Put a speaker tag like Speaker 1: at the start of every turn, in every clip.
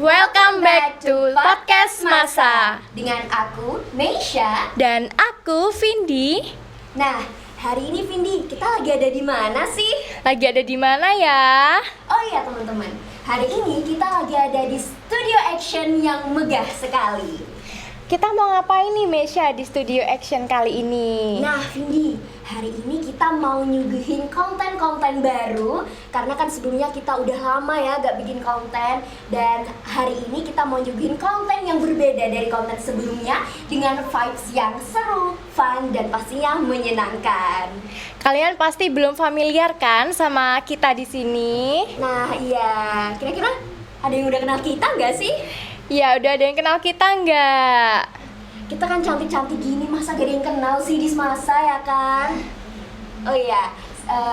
Speaker 1: Welcome back to Podcast Masa
Speaker 2: dengan aku, Meisha.
Speaker 1: dan aku Vindi.
Speaker 2: Nah, hari ini Vindi, kita lagi ada di mana sih?
Speaker 1: Lagi ada di mana ya?
Speaker 2: Oh iya teman-teman, hari ini kita lagi ada di studio action yang megah sekali.
Speaker 1: Kita mau ngapain nih Mesya di studio action kali ini?
Speaker 2: Nah Vindi, hari ini kita mau nyuguhin konten-konten baru. Karena kan sebelumnya kita udah lama ya gak bikin konten. Dan hari ini kita mau nyuguhin konten yang berbeda dari konten sebelumnya, dengan vibes yang seru, fun, dan pastinya menyenangkan.
Speaker 1: Kalian pasti belum familiar kan sama kita di sini?
Speaker 2: Nah iya, kira-kira ada yang udah kenal kita nggak sih?
Speaker 1: Ya udah ada yang kenal kita nggak?
Speaker 2: Kita kan cantik-cantik gini, masa gak ada yang kenal sih di Semasa ya kan? Oh iya,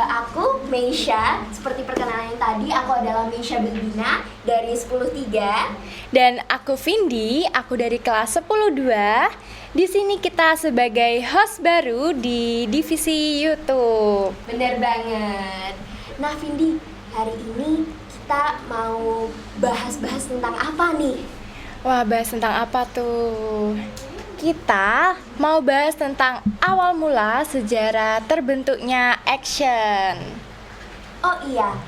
Speaker 2: aku Meisha, seperti perkenalan yang tadi, aku adalah Meisha Belbina dari 10.3.
Speaker 1: Dan aku Vindi, aku dari kelas 10.2. Di sini kita sebagai host baru di divisi YouTube.
Speaker 2: Bener banget. Nah Vindi, hari ini kita mau bahas-bahas tentang apa nih?
Speaker 1: Wah, bahas tentang apa tuh? Kita mau bahas tentang awal mula sejarah terbentuknya action.
Speaker 2: Oh iya,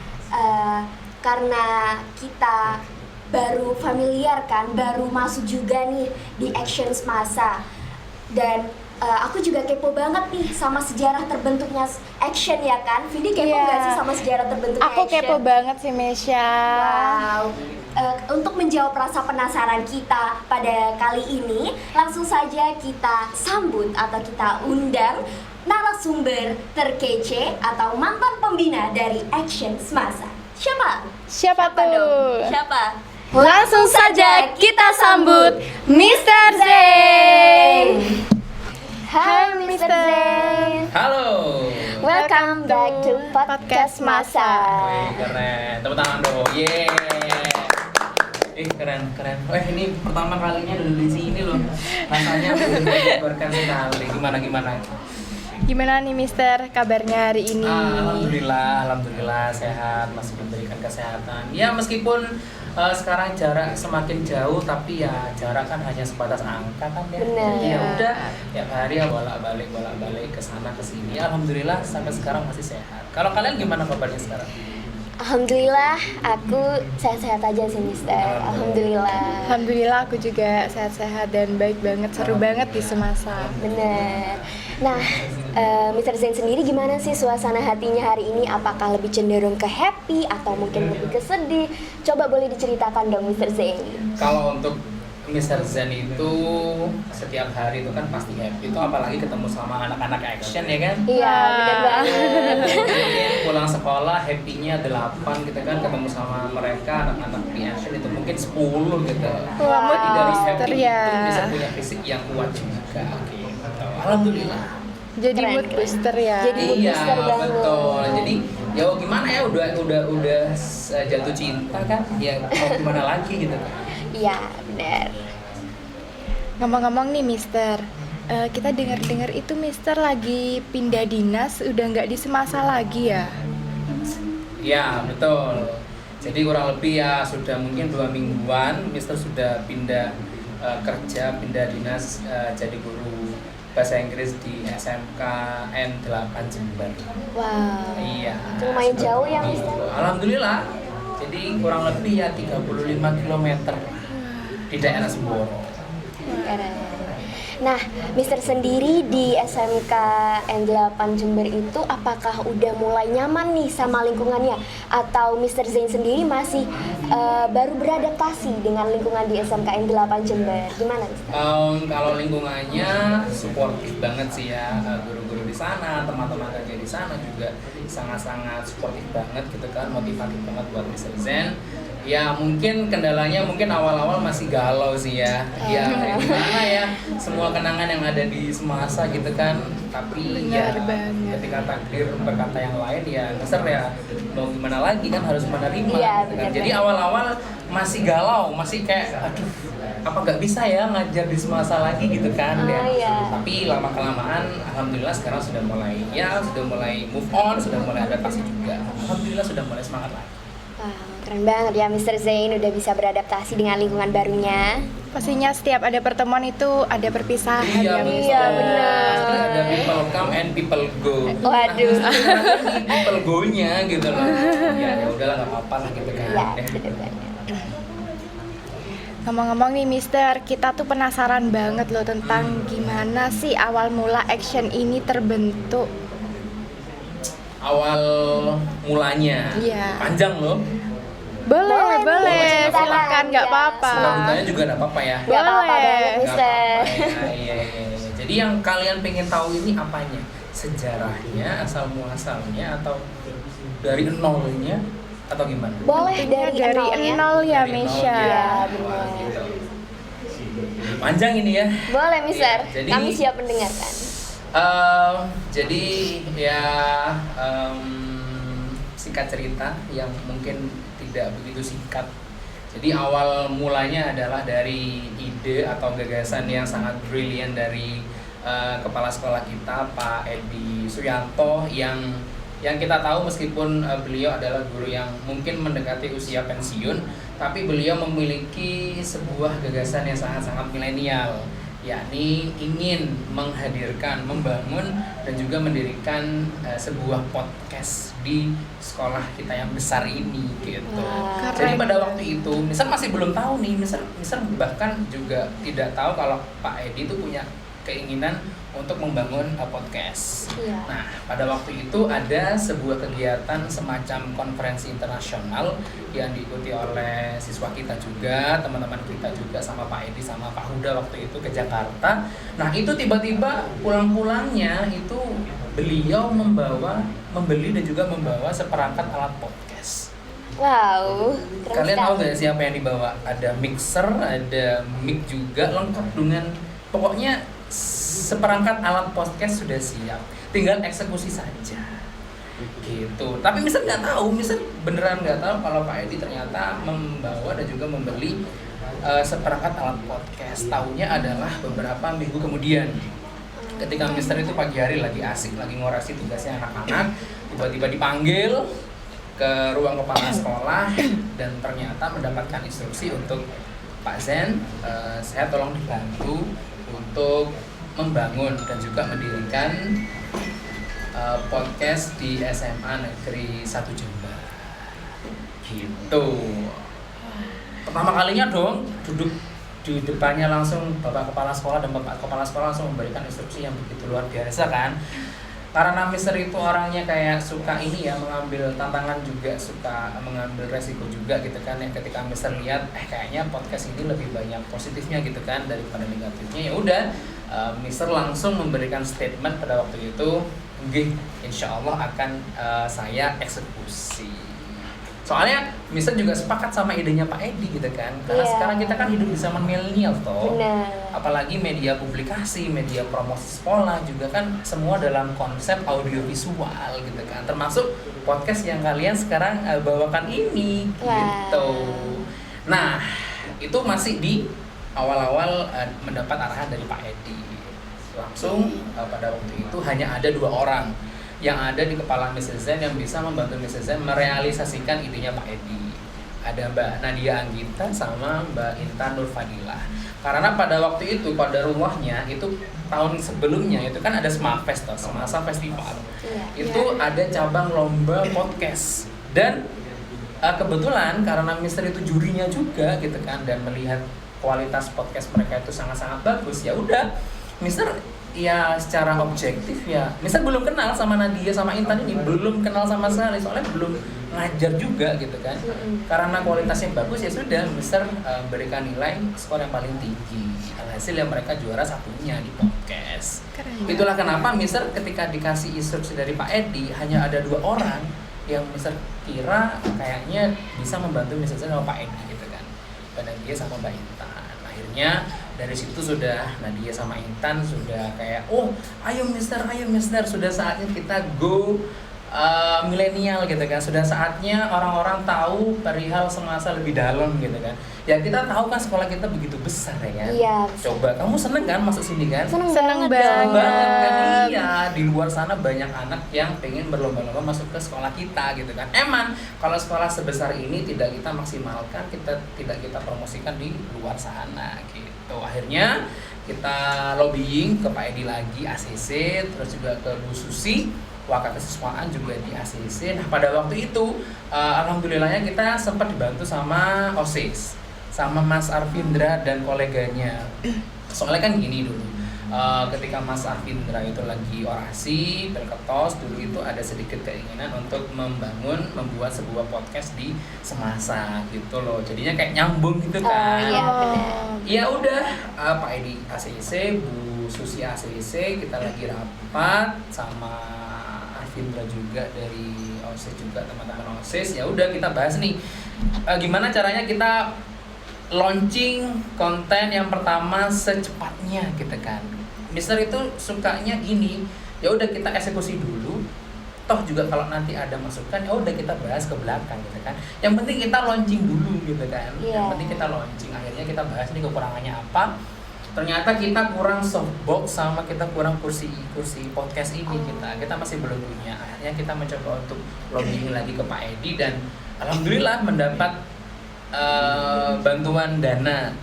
Speaker 2: karena kita baru familiar kan, baru masuk juga nih di action Semasa. Dan aku juga kepo banget nih sama sejarah terbentuknya action ya kan? Vindi kepo
Speaker 1: Iya.
Speaker 2: nggak sih sama sejarah terbentuknya
Speaker 1: Aku
Speaker 2: action?
Speaker 1: kepo banget sih Mesya.
Speaker 2: Wow. Untuk menjawab rasa penasaran kita pada kali ini, langsung saja kita sambut atau kita undang narasumber terkece atau mantan pembina dari Action Semasa. Siapa?
Speaker 1: Siapa tuh?
Speaker 2: dong? Siapa?
Speaker 1: Langsung saja kita sambut Mr. Zain. Hai Mr. Zain.
Speaker 3: Halo.
Speaker 2: Welcome back to Podcast Masa.
Speaker 3: Wih, keren. Tepuk tangan dong. Yeay. Keren. Ini pertama kalinya dulu di sini loh. Rasanya menyenangkan sekali. Gimana?
Speaker 1: Gimana nih Mister kabarnya hari ini?
Speaker 3: Alhamdulillah sehat, masih diberikan kesehatan. Ya meskipun sekarang jarak semakin jauh, tapi ya jarak kan hanya sebatas angka kan ya.
Speaker 2: Bener.
Speaker 3: Jadi ya udah, tiap hari ya bolak-balik ke sana ke sini. Alhamdulillah sampai sekarang masih sehat. Kalau kalian gimana kabarnya sekarang?
Speaker 2: Alhamdulillah, aku sehat-sehat aja sih Mister. Alhamdulillah.
Speaker 1: Alhamdulillah aku juga sehat-sehat dan baik banget, seru banget di Semasa.
Speaker 2: Bener. Nah, Mr. Zain sendiri gimana sih suasana hatinya hari ini? Apakah lebih cenderung ke happy atau mungkin lebih ke sedih? Coba boleh diceritakan dong Mr. Zain.
Speaker 3: Kalau untuk Mr. Zen itu setiap hari itu kan pasti happy, itu apalagi ketemu sama anak-anak action ya kan.
Speaker 2: Iya, bener banget.
Speaker 3: Mungkin pulang sekolah happy-nya 8 gitu kan, ketemu sama mereka anak-anak di action itu mungkin 10 gitu.
Speaker 1: Wah, mood
Speaker 3: Jadi dari
Speaker 1: booster
Speaker 3: happy
Speaker 1: ya.
Speaker 3: itu bisa punya fisik yang kuat juga gitu. Alhamdulillah.
Speaker 1: Jadi
Speaker 2: Keren,
Speaker 1: mood
Speaker 2: keren.
Speaker 1: booster ya.
Speaker 2: Jadi mood
Speaker 3: Iya
Speaker 2: booster banget.
Speaker 3: betul. Jadi ya gimana ya, udah jatuh cinta kan, ya mau gimana lagi gitu kan.
Speaker 2: Iya, bener.
Speaker 1: Ngomong-ngomong nih Mister, kita dengar-dengar itu Mister lagi pindah dinas, udah nggak di Semasa lagi ya?
Speaker 3: Ya betul. Jadi kurang lebih ya sudah mungkin 2 mingguan Mister sudah pindah kerja, pindah dinas, jadi guru bahasa Inggris di SMK N8 Jember.
Speaker 2: Wow.
Speaker 3: Iya.
Speaker 2: Itu lumayan
Speaker 3: seperti
Speaker 2: jauh ya
Speaker 3: itu.
Speaker 2: Mister.
Speaker 3: Alhamdulillah. Jadi kurang lebih ya 35 km di daerah Semboro.
Speaker 2: Keren. Nah, Mister sendiri di SMK N8 Jember itu apakah udah mulai nyaman nih sama lingkungannya? Atau Mister Zain sendiri masih baru beradaptasi dengan lingkungan di SMK N8 Jember? Gimana Mister?
Speaker 3: Kalau lingkungannya suportif banget sih ya, guru-guru di sana, teman-teman kerja di sana juga sangat-sangat suportif banget gitu kan, motivatif banget buat Mr. Zen. Ya mungkin kendalanya mungkin awal-awal masih galau sih ya. Ya gimana ya, semua kenangan yang ada di Semasa gitu kan. Tapi
Speaker 1: Benar
Speaker 3: ya
Speaker 1: banget.
Speaker 3: ketika takdir berkata yang lain ya Mister ya mau gimana lagi kan, harus menerima
Speaker 2: Iya,
Speaker 3: gitu kan.
Speaker 2: benar
Speaker 3: Jadi
Speaker 2: banget.
Speaker 3: awal-awal masih galau, masih kayak aduh apa nggak bisa ya ngajar di Semasa lagi gitu kan ya.
Speaker 2: Iya.
Speaker 3: Tapi lama kelamaan alhamdulillah sekarang sudah mulai move on, sudah mulai adaptasi juga. Alhamdulillah sudah mulai semangat lagi.
Speaker 2: Wah, keren banget ya Mr. Zain udah bisa beradaptasi dengan lingkungan barunya.
Speaker 1: Pastinya setiap ada pertemuan itu ada perpisahan ya,
Speaker 3: betul.
Speaker 2: Iya, benar.
Speaker 3: Pasti ada people come and people go.
Speaker 2: Waduh.
Speaker 3: Nah, mesti people go-nya gitu loh. Ya udahlah nggak apa-apa lah gitu kan.
Speaker 2: Ya, bener banget.
Speaker 1: Ngomong-ngomong nih Mister, kita tuh penasaran banget loh tentang gimana sih awal mula action ini terbentuk.
Speaker 3: Awal mulanya
Speaker 1: Iya.
Speaker 3: panjang loh.
Speaker 1: Boleh,
Speaker 2: Boleh,
Speaker 1: silakan, nggak
Speaker 2: ya.
Speaker 1: apa-apa.
Speaker 3: Suka dukanya juga nggak apa-apa ya.
Speaker 2: Gak apa-apa
Speaker 1: Boleh.
Speaker 2: banget
Speaker 3: Nggak
Speaker 2: Mister.
Speaker 3: apa-apa, iya. Jadi yang kalian pengen tahu ini apanya? Sejarahnya, asal muasalnya, atau dari nolnya, atau gimana?
Speaker 2: Boleh
Speaker 1: Tentunya
Speaker 2: dari nol ya.
Speaker 1: ya
Speaker 3: Dari
Speaker 1: Mesya.
Speaker 3: nol,
Speaker 2: Iya,
Speaker 3: Wah,
Speaker 2: benar.
Speaker 3: gitu. Panjang ini ya.
Speaker 2: Boleh Mister,
Speaker 3: Iya, jadi-
Speaker 2: kami siap mendengarkan.
Speaker 3: Jadi ya singkat cerita yang mungkin tidak begitu singkat. Jadi awal mulanya adalah dari ide atau gagasan yang sangat brilian dari kepala sekolah kita Pak Edi Suyanto yang kita tahu meskipun beliau adalah guru yang mungkin mendekati usia pensiun, tapi beliau memiliki sebuah gagasan yang sangat-sangat milenial, yakni ingin menghadirkan, membangun dan juga mendirikan sebuah podcast di sekolah kita yang besar ini gitu.
Speaker 2: Wah,
Speaker 3: Jadi
Speaker 1: keren.
Speaker 3: pada waktu itu, Mister masih belum tahu nih, Mister bahkan juga tidak tahu kalau Pak Edi itu punya keinginan untuk membangun podcast.
Speaker 2: Iya.
Speaker 3: Nah, pada waktu itu ada sebuah kegiatan semacam konferensi internasional yang diikuti oleh siswa kita juga, teman-teman kita juga, sama Pak Edi sama Pak Huda waktu itu ke Jakarta. Nah, itu tiba-tiba pulang-pulangnya itu beliau membeli dan juga membawa seperangkat alat podcast.
Speaker 2: Wow, keren
Speaker 3: Kalian tahu
Speaker 2: sekali.
Speaker 3: nggak siapa yang dibawa? Ada mixer, ada mic juga, lengkap dengan pokoknya seperangkat alat podcast sudah siap, tinggal eksekusi saja gitu. Tapi Mister nggak tahu, Mister beneran nggak tahu kalau Pak Edi ternyata membawa dan juga membeli seperangkat alat podcast. Tahunya adalah beberapa minggu kemudian, ketika Mister itu pagi hari lagi asik, lagi ngorasi tugasnya anak-anak, tiba-tiba dipanggil ke ruang kepala sekolah dan ternyata mendapatkan instruksi untuk Pak Zen, saya tolong dibantu untuk membangun dan juga mendirikan podcast di SMA Negeri 1 Jember gitu. Pertama kalinya dong duduk di depannya langsung Bapak Kepala Sekolah, dan Bapak Kepala Sekolah langsung memberikan instruksi yang begitu luar biasa kan. Karena Mister itu orangnya kayak suka ini ya, mengambil tantangan juga, suka mengambil resiko juga gitu kan ya. Ketika Mister lihat kayaknya podcast ini lebih banyak positifnya gitu kan daripada negatifnya, ya udah Mister langsung memberikan statement pada waktu itu, "Nggih, insya Allah akan saya eksekusi." Soalnya Mister juga sepakat sama idenya Pak Edi gitu kan. Karena
Speaker 2: Iya.
Speaker 3: sekarang kita kan hidup di zaman milenial toh.
Speaker 2: Benar.
Speaker 3: Apalagi media publikasi, media promosi sekolah juga kan semua dalam konsep audiovisual gitu kan. Termasuk podcast yang kalian sekarang bawakan ini
Speaker 2: Wah.
Speaker 3: gitu. Nah, itu masih di awal-awal mendapat arahan dari Pak Edi. Langsung pada waktu itu hanya ada 2 orang yang ada di kepala Mrs. Zen yang bisa membantu Mrs. Zen merealisasikan idenya Pak Edi. Ada Mbak Nadia Anggita sama Mbak Intan Nurfadilah. Karena pada waktu itu, pada rumahnya itu tahun sebelumnya itu kan ada Smafest toh, Semasa Festival.
Speaker 2: Iya.
Speaker 3: Itu ada cabang lomba podcast. Dan kebetulan karena Mister itu jurinya juga gitu kan, dan melihat kualitas podcast mereka itu sangat-sangat bagus, ya udah Mister ya secara objektif ya, Mister belum kenal sama Nadia sama Intan ini, belum kenal sama sekali, soalnya belum ngajar juga gitu kan. Karena kualitasnya bagus ya sudah Mister berikan nilai skor yang paling tinggi. Alhasil yang mereka juara satunya di podcast.
Speaker 1: Keren.
Speaker 3: Itulah kenapa Mister ketika dikasih instruksi dari Pak Edi hanya ada 2 orang yang Mister kira kayaknya bisa membantu Mister sama Pak Edi gitu kan. Mbak Nadia sama Mbak Intan. Akhirnya dari situ sudah Nadia sama Intan sudah kayak, oh ayo Mister, sudah saatnya kita go milenial gitu kan. Sudah saatnya orang-orang tahu perihal semasa lebih dalam gitu kan. Ya kita tahu kan sekolah kita begitu besar ya kan.
Speaker 2: Iya.
Speaker 3: Coba kamu seneng kan masuk sini kan?
Speaker 1: Seneng
Speaker 2: banget dong.
Speaker 3: Banget kan, iya, di luar sana banyak anak yang pengen berlomba-lomba masuk ke sekolah kita gitu kan. Emang kalau sekolah sebesar ini tidak kita maksimalkan, tidak kita promosikan di luar sana gitu. Akhirnya kita lobbying ke Pak Edi lagi, ACC, terus juga ke Bu Susi, Waka Kesiswaan juga di ACC. Nah pada waktu itu alhamdulillahnya kita sempat dibantu sama OSIS, sama Mas Arvindra dan koleganya. Soalnya kan gini dulu, ketika Mas Arvindra itu lagi orasi Pelketos, dulu itu ada sedikit keinginan untuk membuat sebuah podcast di Semasa gitu loh. Jadinya kayak nyambung gitu kan.
Speaker 2: Iya, benar.
Speaker 3: Ya udah, Pak Edi ACC, Bu Susi ACC, kita lagi rapat sama Arvindra juga dari OSIS juga, teman-teman OSIS. Ya udah kita bahas nih, gimana caranya kita launching konten yang pertama secepatnya gitu kan. Mister itu sukanya gini, ya udah kita eksekusi dulu. Toh juga kalau nanti ada masukan ya udah kita bahas ke belakang gitu kan. Yang penting kita launching dulu gitu kan. Yang penting kita launching. Akhirnya kita bahas nih kekurangannya apa. Ternyata kita kurang softbox sama kita kurang kursi podcast ini kita masih belum punya. Akhirnya kita mencoba untuk lobbying lagi ke Pak Edi dan alhamdulillah mendapat bantuan dana.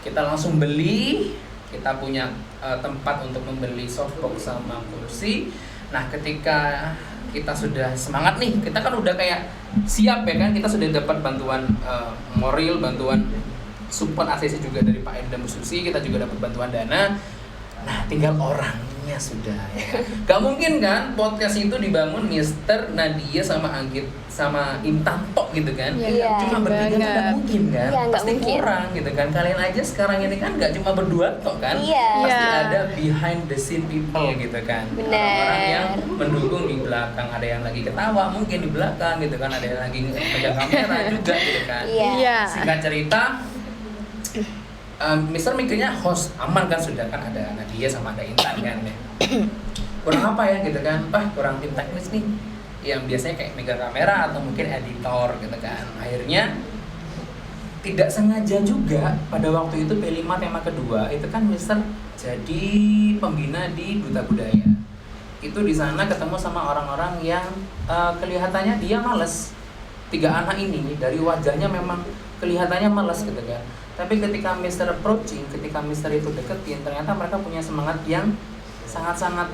Speaker 3: Kita langsung beli, kita punya tempat untuk membeli softbox sama kursi. Nah ketika kita sudah semangat nih, kita kan udah kayak siap ya kan, kita sudah dapat bantuan moral, bantuan support ACC juga dari Pak Edi dan Bu Susi, kita juga dapat bantuan dana. Nah tinggal orangnya sudah ya kan. Gak mungkin kan podcast itu dibangun Mister, Nadia sama Anggit sama Intan tok gitu kan.
Speaker 2: Iya.
Speaker 3: Cuma bertiga tuh gak mungkin kan.
Speaker 2: Iya, nggak
Speaker 3: Pasti
Speaker 2: mungkin.
Speaker 3: kurang gitu kan. Kalian aja sekarang ini kan gak cuma berdua tok kan.
Speaker 2: Iya.
Speaker 3: Pasti
Speaker 1: Iya.
Speaker 3: ada behind the scene people gitu kan.
Speaker 2: Bener.
Speaker 3: Orang yang mendukung di belakang, ada yang lagi ketawa mungkin di belakang gitu kan, ada yang lagi pegang kamera juga gitu kan.
Speaker 2: Iya.
Speaker 1: Iya.
Speaker 3: Singkat cerita, Mister mikirnya host aman kan, sudah kan ada Nadia sama ada Intan kan ya. Kurang apa ya gitu kan, kurang tim teknis nih yang biasanya kayak megang kamera atau mungkin editor gitu kan. Akhirnya tidak sengaja juga pada waktu itu P5 tema kedua itu kan Mister jadi pembina di Duta Budaya. Itu di sana ketemu sama orang-orang yang kelihatannya dia males. 3 anak ini dari wajahnya memang kelihatannya males gitu kan. Tapi ketika Mister approaching, ketika Mister itu deketin, ternyata mereka punya semangat yang sangat-sangat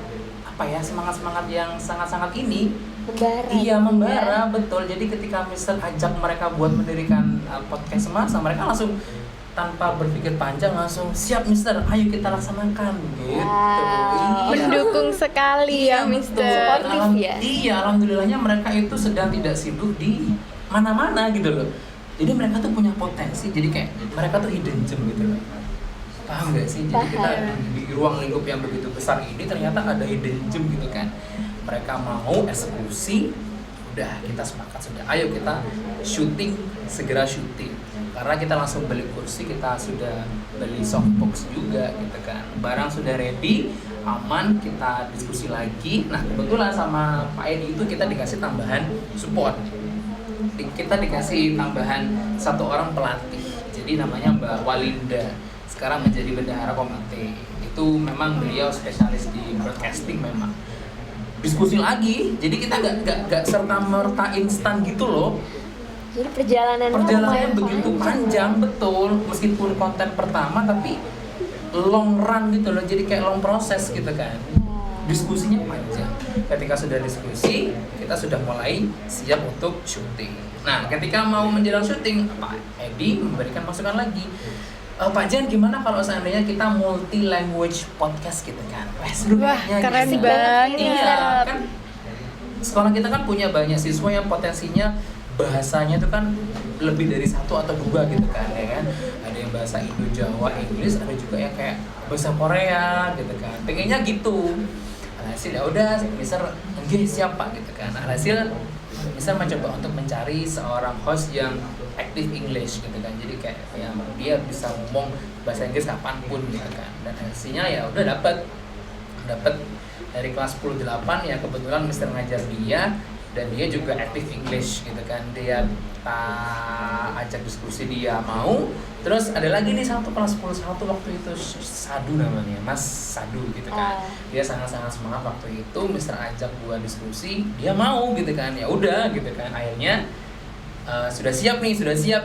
Speaker 3: semangat yang sangat-sangat ini.
Speaker 2: Membara.
Speaker 3: Iya, membara, betul. Jadi ketika Mister ajak mereka buat mendirikan podcast Semasa, mereka langsung tanpa berpikir panjang langsung siap Mister, ayo kita laksanakan gitu.
Speaker 2: Wow.
Speaker 1: Mendukung sekali ya
Speaker 3: betul.
Speaker 1: Mister.
Speaker 2: Sportif ya?
Speaker 3: Iya, alhamdulillahnya mereka itu sedang tidak sibuk di mana-mana gitu loh. Jadi mereka tuh punya potensi, jadi kayak mereka tuh hidden gem gitu loh. Paham gak sih? Jadi kita di ruang lingkup yang begitu besar ini ternyata ada hidden gem gitu kan. Mereka mau eksekusi, udah kita sepakat sudah. Ayo kita syuting, segera syuting. Karena kita langsung beli kursi, kita sudah beli softbox juga gitu kan. Barang sudah ready, aman, kita diskusi lagi. Nah kebetulan sama Pak Edi itu kita dikasih tambahan support. Kita dikasih tambahan 1 orang pelatih, jadi namanya Mbak Walinda, sekarang menjadi bendahara komite. Itu memang beliau spesialis di broadcasting memang. Diskusi lagi, jadi kita gak serta-merta instan gitu loh.
Speaker 2: Jadi perjalanannya
Speaker 3: Perjalanannya
Speaker 2: lumayan
Speaker 3: begitu panjang, betul. Meskipun konten pertama tapi long run gitu loh, jadi kayak long proses gitu kan. Diskusinya panjang. Ketika sudah diskusi, kita sudah mulai siap untuk syuting. Nah, ketika mau menjelang syuting, Pak Edi memberikan masukan lagi. Pak Jan, gimana kalau seandainya kita multi language podcast gitu kan?
Speaker 1: Wah, keren
Speaker 3: gitu.
Speaker 1: banget.
Speaker 3: Iya, kan sekolah kita kan punya banyak siswa yang potensinya bahasanya itu kan lebih dari 1 atau 2 gitu kan, ya kan? Ada yang bahasa Indo, Jawa, Inggris, ada juga yang kayak bahasa Korea gitu kan. Pengennya gitu. Alhasil ya udah, Mister enggak siapa gitu kan. Alhasil Mister mencoba untuk mencari seorang host yang active English gitu kan. Jadi kayak yang dia bisa ngomong bahasa Inggris kapanpun gitu kan. Dan hasilnya ya udah dapat dari kelas 10-8 ya, kebetulan Mister ngajar dia, dan dia juga aktif English gitu kan. Dia ajak diskusi, dia mau. Terus ada lagi nih satu kelas 10 waktu itu, Sadu namanya, Mas Sadu gitu kan. Dia sangat-sangat semangat waktu itu, Mister ajak buat diskusi, dia mau gitu kan. Ya udah gitu kan, akhirnya sudah siap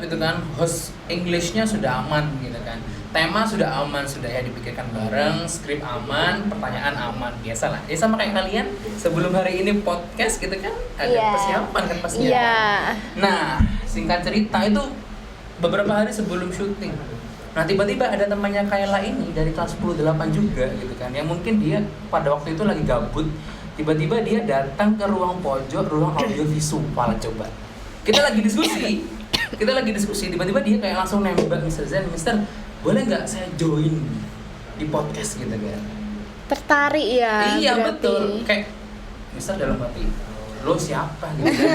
Speaker 3: gitu kan, host Englishnya sudah aman gitu kan, tema sudah aman, sudah ya dipikirkan bareng, skrip aman, pertanyaan aman, biasalah ya sama kayak kalian sebelum hari ini podcast gitu kan, ada persiapan kan pastinya. Nah singkat cerita itu beberapa hari sebelum syuting, nah tiba-tiba ada temannya Kayla ini dari kelas 10-8 juga gitu kan, yang mungkin dia pada waktu itu lagi gabut, tiba-tiba dia datang ke ruang pojok, ruang audio visual. Coba kita lagi diskusi, tiba-tiba dia kayak langsung nembak Mr. Zen, Mister, boleh nggak saya join di podcast gitu kan?
Speaker 1: Tertarik ya?
Speaker 3: Iya
Speaker 1: berarti.
Speaker 3: betul, kayak Mister dalam hati, lo siapa gitu kan?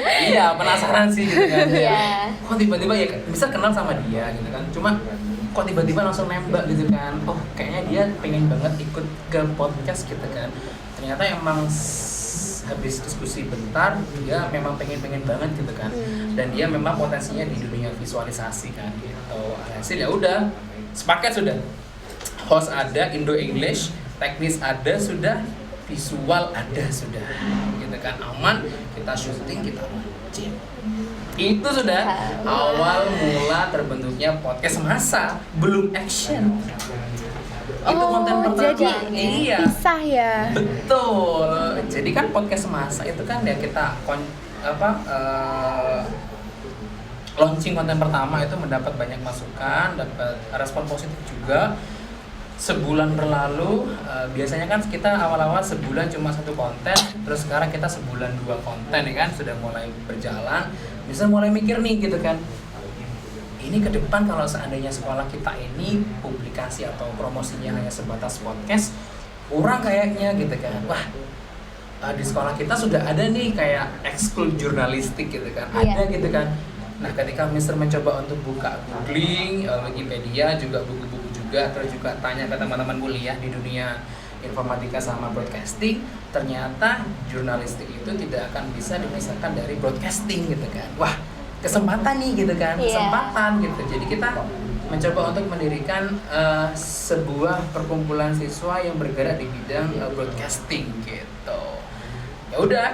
Speaker 3: Iya penasaran sih gitu kan. Kok tiba-tiba ya Mister kenal sama dia gitu kan, cuma kok tiba-tiba langsung nembak gitu kan, oh kayaknya dia pengen banget ikut ke podcast gitu kan. Ternyata emang habis diskusi bentar, dia memang pengen banget gitu kan, dan dia memang potensinya di dunia visualisasi kan gitu. Hasil ya udah sepaket, sudah host ada, Indo English, teknis ada sudah, visual ada sudah gitu kan, aman, kita syuting, kita launching. Itu sudah awal mula terbentuknya podcast Semasa, belum action. Itu konten pertama.
Speaker 1: Jadi pisah ya.
Speaker 3: Betul. Jadi kan podcast Semasa itu kan ya kita launching konten pertama itu mendapat banyak masukan, dapat respon positif juga. Sebulan berlalu, biasanya kan kita awal-awal sebulan cuma 1 konten, terus sekarang kita sebulan 2 konten ya kan, sudah mulai berjalan. Bisa mulai mikir nih gitu kan, ini ke depan kalau seandainya sekolah kita ini publikasi atau promosinya hanya sebatas podcast, kurang kayaknya gitu kan. Wah, di sekolah kita sudah ada nih kayak ekskul jurnalistik gitu kan, ada gitu kan. Nah ketika Mister mencoba untuk buka googling, Wikipedia, juga buku-buku juga, terus juga tanya ke teman-teman kuliah di dunia informatika sama broadcasting, ternyata jurnalistik itu tidak akan bisa dipisahkan dari broadcasting gitu kan. Wah, kesempatan nih gitu kan, kesempatan gitu. Jadi kita mencoba untuk mendirikan sebuah perkumpulan siswa yang bergerak di bidang broadcasting gitu. Ya udah,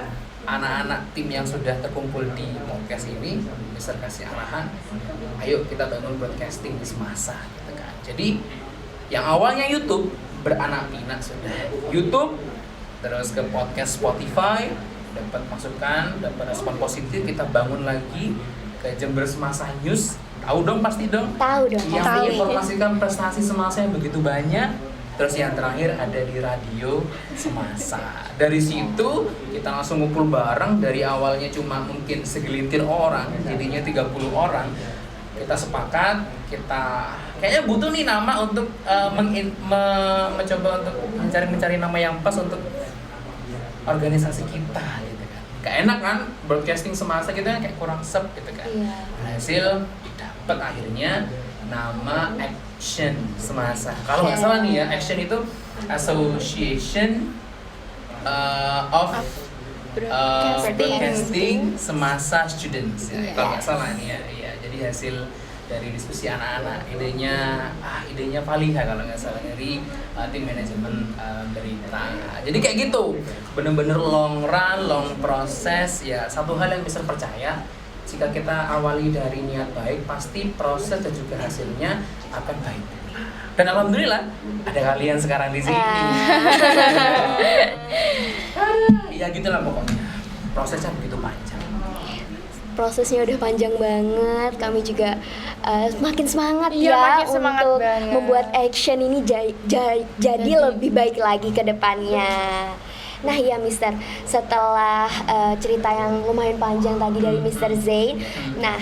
Speaker 3: anak-anak tim yang sudah terkumpul di podcast ini, Mister kasih arahan, ayo kita bangun broadcasting di Semasa gitu kan. Jadi yang awalnya YouTube beranak pinak sudah YouTube, terus ke podcast Spotify, dapat masukan, dapat respon positif, kita bangun lagi ke Jember Semasa News. Tahu dong, pasti dong.
Speaker 2: Tahu dong.
Speaker 3: Yang menginformasikan prestasi Semasa yang begitu banyak. Terus yang terakhir ada di radio Semasa. Dari situ kita langsung ngumpul bareng, dari awalnya cuma mungkin segelintir orang, jadinya 30 orang. Kita sepakat, kita kayaknya butuh nih nama untuk mencoba untuk mencari nama yang pas untuk organisasi kita gitu kan. Gak enak kan broadcasting Semasa kita kayak kurang sep gitu kan. Hasil dapat akhirnya nama Action Semasa. Kalau nggak salah nih ya, Action itu Association of Broadcasting Semasa Students ya. Kalau nggak salah nih ya. Iya, jadi hasil dari diskusi anak-anak, idenya Faliha kalau nggak salah, dari tim manajemen berita. Jadi kayak gitu, bener-bener long run, long proses ya. Satu hal yang bisa percaya, jika kita awali dari niat baik, pasti proses dan juga hasilnya akan baik. Dan alhamdulillah ada kalian sekarang di sini. Ya gitulah pokoknya, prosesnya begitu panjang.
Speaker 2: Prosesnya udah panjang banget, kami juga makin semangat
Speaker 1: Makin semangat
Speaker 2: untuk
Speaker 1: banget.
Speaker 2: membuat Action ini jadi lebih baik lagi ke depannya. Nah ya Mister, setelah cerita yang lumayan panjang tadi dari Mister Zain, nah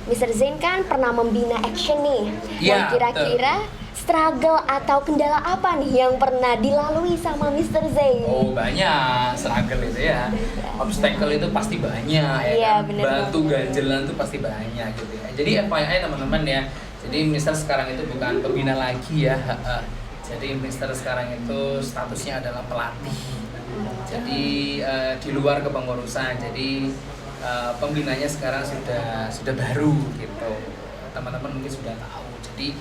Speaker 2: Mister Zain kan pernah membina Action nih.
Speaker 3: Iya,
Speaker 2: Kira-kira struggle atau kendala apa nih yang pernah dilalui sama Mister Zain?
Speaker 3: Oh banyak struggle itu ya, obstacle itu pasti banyak ya
Speaker 2: Iya,
Speaker 3: kan?
Speaker 2: bener
Speaker 3: Batu
Speaker 2: banget.
Speaker 3: ganjelan itu pasti banyak gitu ya. Jadi FYI teman-teman ya, jadi Mister sekarang itu bukan pembina lagi ya. Jadi Mister sekarang itu statusnya adalah pelatih. Jadi di luar kepengurusan. Jadi pembinanya sekarang sudah baru gitu. Teman-teman mungkin sudah tahu. Jadi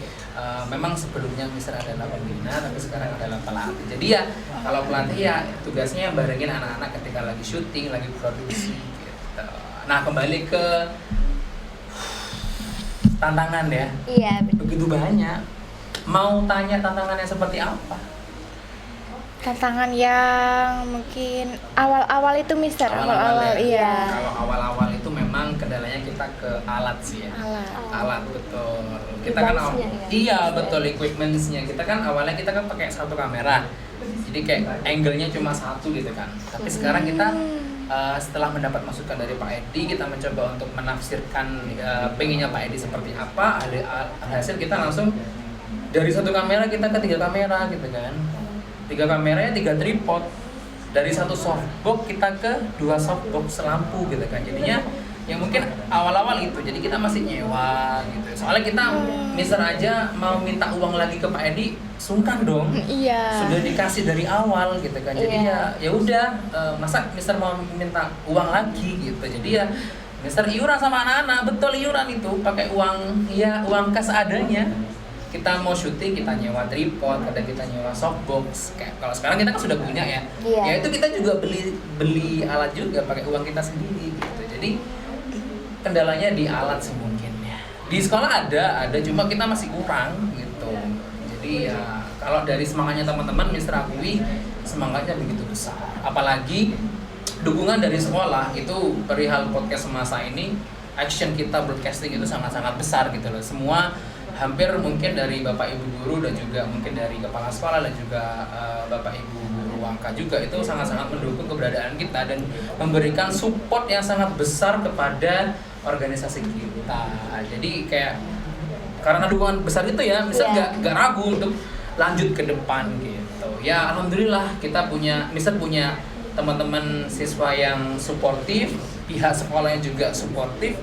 Speaker 3: memang sebelumnya Mister adalah pembina, tapi sekarang adalah pelatih. Jadi ya kalau pelatih ya tugasnya yang barengin anak-anak ketika lagi syuting, lagi produksi gitu. Nah kembali ke tantangan ya.
Speaker 2: Iya,
Speaker 3: Begitu banyak. Mau tanya tantangannya seperti apa?
Speaker 1: Tantangan yang mungkin awal-awal itu Mister, awal-awal
Speaker 3: ya.
Speaker 1: iya.
Speaker 3: Kalau awal-awal itu memang kendalanya kita ke alat sih ya. Alat betul. Kita kan
Speaker 2: Device-nya ya.
Speaker 3: iya betul equipment-nya. Kita kan awalnya kita kan pakai satu kamera. Jadi kayak angle-nya cuma satu gitu kan. Tapi sekarang kita setelah mendapat masukan dari Pak Edi, kita mencoba untuk menafsirkan pengennya Pak Edi seperti apa. Hasil kita langsung dari satu kamera kita ke 3 kamera gitu kan. 3 kameranya 3 tripod. Dari satu softbox kita ke 2 softbox lampu gitu kan. Jadinya yang mungkin awal-awal itu. Jadi kita masih nyewa gitu. Soalnya kita Mister aja mau minta uang lagi ke Pak Edi sungkan dong.
Speaker 1: Iya.
Speaker 3: Sudah dikasih dari awal gitu kan. Jadi ya udah masa Mister mau minta uang lagi gitu. Jadi ya Mister iuran sama anak-anak, betul iuran itu pakai uang ya uang kas adanya. Kita mau syuting kita nyewa tripod, kadang kita nyewa softbox. Kayak kalau sekarang kita kan sudah punya ya.
Speaker 2: Iya.
Speaker 3: Ya itu kita juga beli alat juga pakai uang kita sendiri gitu. Jadi kendalanya di alat sih mungkin ya. Di sekolah ada cuma kita masih kurang gitu. Jadi ya kalau dari semangatnya teman-teman Mister akui semangatnya begitu besar. Apalagi dukungan dari sekolah itu perihal podcast semasa ini, action kita broadcasting itu sangat-sangat besar gitu loh. Semua hampir mungkin dari Bapak Ibu guru dan juga mungkin dari kepala sekolah dan juga Bapak Ibu guru Wangka juga itu sangat-sangat mendukung keberadaan kita dan memberikan support yang sangat besar kepada organisasi kita. Jadi kayak karena dukungan besar itu ya, misalnya nggak ragu untuk lanjut ke depan gitu. Ya alhamdulillah kita Mister punya teman-teman siswa yang suportif, pihak sekolahnya juga suportif.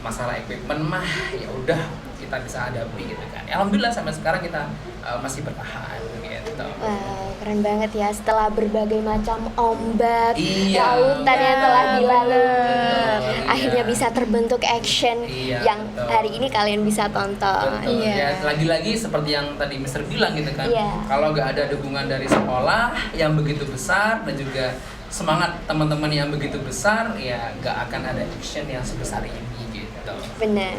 Speaker 3: Masalah equipment mah ya udah kita bisa hadapi gitu kan. Ya, alhamdulillah sampai sekarang kita masih bertahan gitu.
Speaker 2: Wah, keren banget ya setelah berbagai macam ombak,
Speaker 3: Iya,
Speaker 2: lautan yang telah dilalui.
Speaker 3: Iya.
Speaker 2: Akhirnya bisa terbentuk action
Speaker 3: Iya,
Speaker 2: yang
Speaker 3: betul.
Speaker 2: hari ini kalian bisa tonton.
Speaker 3: Betul.
Speaker 1: Iya.
Speaker 3: Ya, lagi-lagi seperti yang tadi Mister bilang gitu kan.
Speaker 2: Iya.
Speaker 3: Kalau nggak ada dukungan dari sekolah yang begitu besar dan juga semangat teman-teman yang begitu besar, ya nggak akan ada action yang sebesar ini gitu.
Speaker 2: Benar.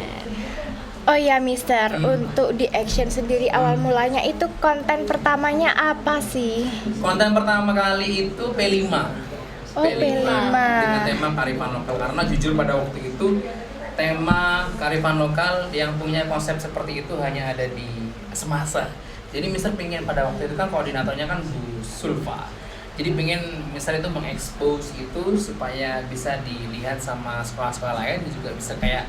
Speaker 1: Oh ya Mister, untuk di action sendiri awal mulanya itu konten pertamanya apa sih?
Speaker 3: Konten pertama kali itu P5.
Speaker 1: Oh, P5.
Speaker 3: Dengan tema kearifan lokal, karena jujur pada waktu itu tema kearifan lokal yang punya konsep seperti itu hanya ada di Semasa. Jadi Mister pengen pada waktu itu kan koordinatornya kan Bu Sulfa. Jadi pengen Mister itu mengekspos itu supaya bisa dilihat sama sekolah-sekolah lain dan juga bisa kayak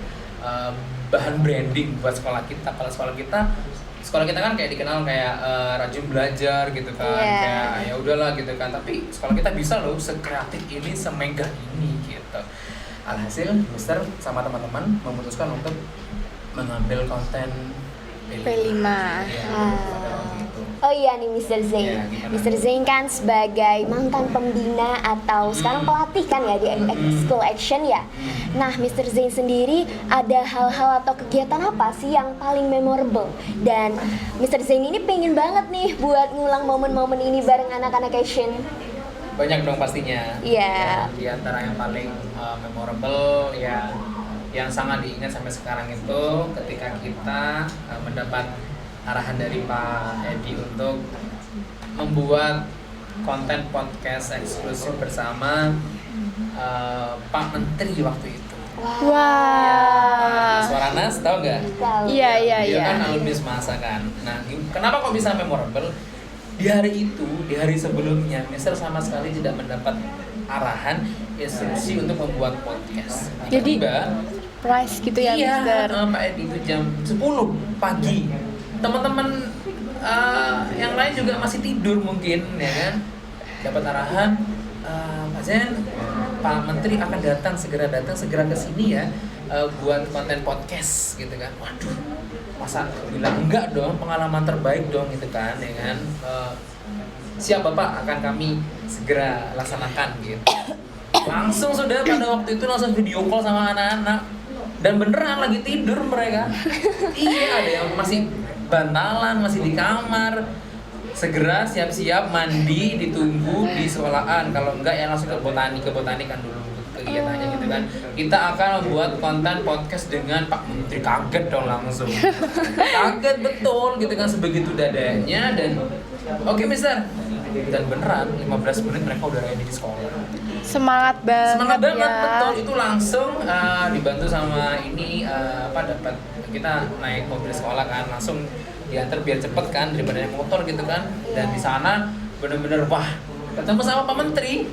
Speaker 3: bahan branding buat sekolah kita. Kalau sekolah kita kan kayak dikenal kayak rajin belajar gitu kan, kayak ya udahlah gitu kan. Tapi sekolah kita bisa loh sekreatif ini, semegah ini gitu. Alhasil Mister sama teman-teman memutuskan untuk mengambil konten
Speaker 1: P5.
Speaker 3: Ya, pada waktu itu.
Speaker 2: Oh iya nih Mr. Zain.
Speaker 3: Iya, gimana?
Speaker 2: Mr. Zain kan sebagai mantan pembina atau sekarang pelatih kan ya di School Action ya. Nah, Mr. Zain sendiri ada hal-hal atau kegiatan apa sih yang paling memorable? Dan Mr. Zain ini pengen banget nih buat ngulang momen-momen ini bareng anak-anak Action.
Speaker 3: Banyak dong pastinya.
Speaker 2: Iya.
Speaker 3: Ya, di antara yang paling memorable ya yang sangat diingat sampai sekarang itu ketika kita mendapat arahan dari Pak Edi untuk membuat konten podcast eksklusif bersama Pak Menteri waktu itu.
Speaker 1: Wah.
Speaker 3: Suara Nas, tahu nggak?
Speaker 2: Tahu.
Speaker 1: Iya, iya,
Speaker 3: Dia
Speaker 1: iya.
Speaker 3: kan alumni Semasa kan. Nah, kenapa kok bisa memorable? Di hari itu, di hari sebelumnya, Mister sama sekali tidak mendapat arahan instruksi untuk membuat podcast.
Speaker 1: Jadi,
Speaker 3: Tiba-tiba,
Speaker 1: Price gitu ya
Speaker 3: iya,
Speaker 1: Mister.
Speaker 3: Pak Edi itu jam 10 pagi. Teman-teman yang lain juga masih tidur mungkin, ya kan? Dapat arahan, Pak Zen, Pak Menteri akan segera datang ke sini ya, buat konten podcast gitu kan. Waduh, masa bilang enggak dong, pengalaman terbaik dong gitu kan, ya kan? siap Bapak, akan kami segera laksanakan gitu. Langsung sudah pada waktu itu langsung video call sama anak-anak, dan beneran lagi tidur mereka. Iya, ada yang masih bantalan, masih di kamar. Segera siap-siap mandi, ditunggu di sekolahan. Kalau enggak ya langsung ke botani kan dulu kegiatannya gitu kan. Kita akan membuat konten podcast dengan Pak Menteri. Kaget dong langsung. Kaget betul gitu kan, sebegitu dadanya. Dan oke Mister, dan beneran 15 menit mereka udah ready di sekolah.
Speaker 1: Semangat banget ya.
Speaker 3: Betul. Itu langsung dibantu sama ini dapat kita naik mobil sekolah kan, langsung diantar biar cepet kan daripada naik motor gitu kan. Dan di sana bener-bener wah, ketemu sama Pak Menteri.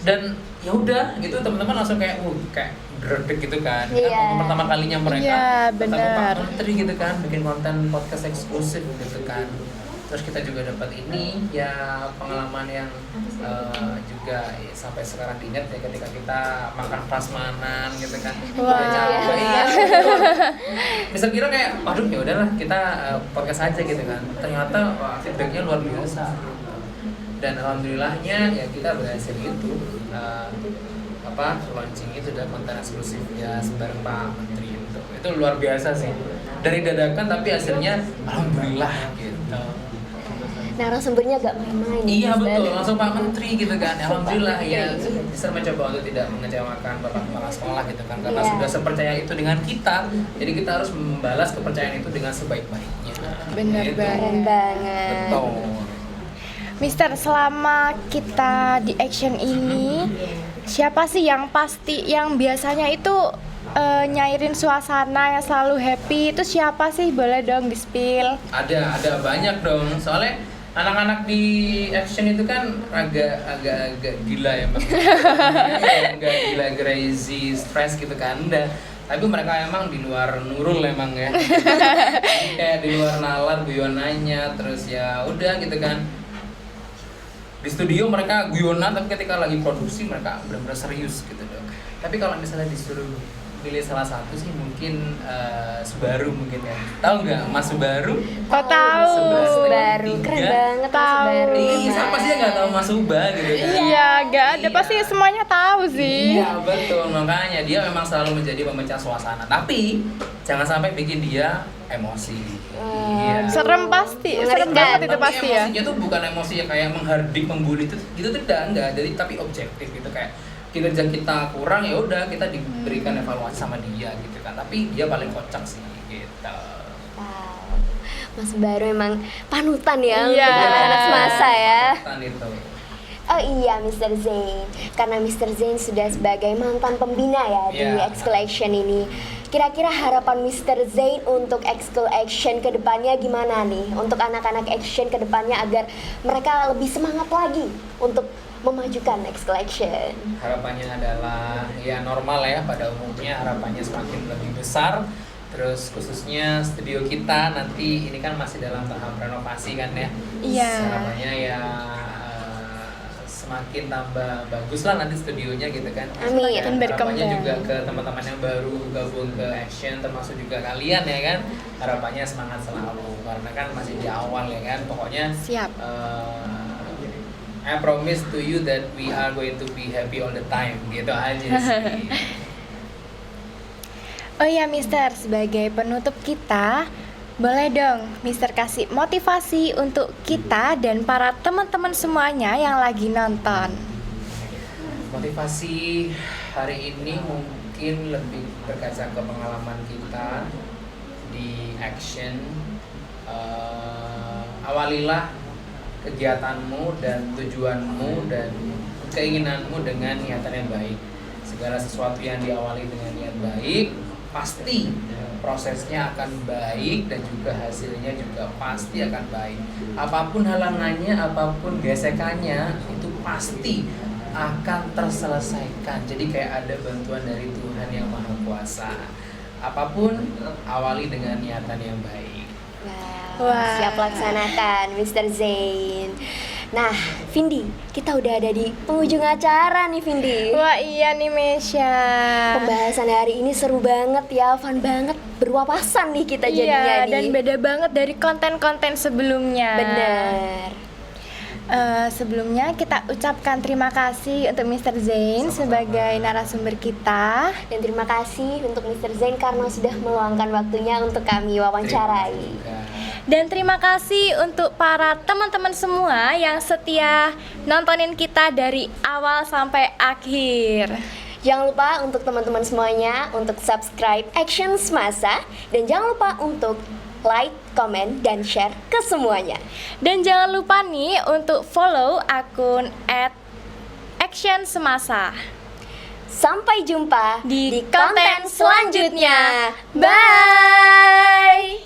Speaker 3: Dan ya udah gitu, teman-teman langsung kayak kayak berdek gitu kan. Kan pertama kalinya mereka ketemu Pak Menteri gitu kan, bikin konten podcast eksklusif gitu kan. Terus kita juga dapat ini ya pengalaman yang juga sampai sekarang diingat ya, ketika kita makan prasmanan gitu kan. Udah capek ya. Bisa kira kayak waduh ya udahlah kita podcast aja gitu kan. Ternyata feedbacknya luar biasa. Dan alhamdulillahnya ya kita berhasil itu launching itu udah konten eksklusif ya bareng Pak Menteri itu luar biasa sih. Dari dadakan tapi hasilnya alhamdulillah gitu.
Speaker 2: Narasumbernya gak main-main.
Speaker 3: Iya betul, langsung Pak Menteri gitu kan. Alhamdulillah ya, bisa mencoba untuk tidak mengecewakan Bapak Kepala Sekolah gitu kan, karena sudah sepercaya itu dengan kita. Jadi kita harus membalas kepercayaan itu dengan sebaik-baiknya.
Speaker 1: Benar
Speaker 3: gitu.
Speaker 2: banget.
Speaker 3: Betul.
Speaker 1: Mister, selama kita di action ini, siapa sih yang pasti yang biasanya itu nyairin suasana yang selalu happy? Itu siapa sih? Boleh dong di-spill.
Speaker 3: Ada banyak dong. Soalnya anak-anak di action itu kan agak gila ya, agak gila, crazy, stress gitu kan. Tapi mereka emang di luar Nurul emang ya. Kayak di luar nalar guyonanya, terus ya udah gitu kan. Di studio mereka guyonan, tapi ketika lagi produksi mereka benar-benar serius gitu dong. Tapi kalau misalnya disuruh pilih salah satu sih mungkin Subaru mungkin ya. Tahu nggak Mas Subaru?
Speaker 1: Kok tahu?
Speaker 2: Subaru keren banget
Speaker 1: Tahu.
Speaker 2: Subaru.
Speaker 3: Iya, siapa sih yang nggak tahu Mas Suba gitu kan?
Speaker 1: Iya, gak ada, pasti semuanya tahu sih.
Speaker 3: Iya betul, makanya dia memang selalu menjadi pemecah suasana. Tapi jangan sampai bikin dia emosi. Iya.
Speaker 1: Serem pasti, serem banget itu
Speaker 3: Tapi
Speaker 1: pasti ya.
Speaker 3: emosinya tuh bukan emosi yang kayak menghardik, membuli itu gitu tuh enggak. Jadi tapi objektif gitu, kayak kinerja kita kurang ya udah kita diberikan evaluasi sama dia gitu kan. Tapi dia paling kocak sih gitu.
Speaker 2: Wow. Mas Baru emang panutan ya
Speaker 1: Iya.
Speaker 2: untuk anak semasa ya.
Speaker 3: Panutan itu.
Speaker 2: Oh iya Mr. Zain, karena Mr. Zain sudah sebagai mantan pembina ya di
Speaker 3: Iya.
Speaker 2: Ekskul Action ini. Kira-kira harapan Mr. Zain untuk Ekskul Action ke depannya gimana nih? Untuk anak-anak Action ke depannya agar mereka lebih semangat lagi untuk memajukan Ekskul Action.
Speaker 3: Harapannya adalah ya normal ya, pada umumnya harapannya semakin lebih besar. Terus khususnya studio kita nanti ini kan masih dalam tahap renovasi kan ya.
Speaker 1: Iya.
Speaker 3: Harapannya ya semakin tambah bagus lah nanti studionya gitu kan.
Speaker 2: Amin.
Speaker 3: Dan
Speaker 1: Berkembang.
Speaker 3: harapannya juga ke teman-teman yang baru gabung ke Action, termasuk juga kalian ya kan. Harapannya semangat selalu karena kan masih di awal ya kan. Pokoknya
Speaker 1: Siap.
Speaker 3: I promise to you that we are going to be happy all the time. Gitu aja sih.
Speaker 1: Oh iya Mister, sebagai penutup kita, boleh dong Mister kasih motivasi untuk kita dan para teman-teman semuanya yang lagi nonton.
Speaker 3: Motivasi hari ini mungkin lebih berkaca ke pengalaman kita di Action. Awalilah kegiatanmu dan tujuanmu dan keinginanmu dengan niatan yang baik. Segala sesuatu yang diawali dengan niat baik pasti prosesnya akan baik dan juga hasilnya juga pasti akan baik. Apapun halangannya, apapun gesekannya, itu pasti akan terselesaikan. Jadi kayak ada bantuan dari Tuhan yang Maha Kuasa. Apapun awali dengan niatan yang baik.
Speaker 1: Wah.
Speaker 2: Siap laksanakan Mr. Zain. Nah, Vindi, kita udah ada di penghujung acara nih Vindi.
Speaker 1: Wah iya nih Mesya.
Speaker 2: Pembahasan hari ini seru banget ya, fun banget, berwawasan nih kita jadinya
Speaker 1: Iya,
Speaker 2: nih.
Speaker 1: dan beda banget dari konten-konten sebelumnya.
Speaker 2: Bener.
Speaker 1: Sebelumnya kita ucapkan terima kasih untuk Mr. Zain sebagai narasumber kita.
Speaker 2: Dan terima kasih untuk Mr. Zain karena sudah meluangkan waktunya untuk kami wawancarai.
Speaker 1: Dan terima kasih untuk para teman-teman semua yang setia nontonin kita dari awal sampai akhir.
Speaker 2: Jangan lupa untuk teman-teman semuanya untuk subscribe Action Semasa dan jangan lupa untuk like, comment, dan share ke semuanya.
Speaker 1: Dan jangan lupa nih untuk follow akun @actionsemasa.
Speaker 2: Sampai jumpa
Speaker 1: Di
Speaker 2: konten
Speaker 1: konten
Speaker 2: selanjutnya.
Speaker 1: selanjutnya. Bye.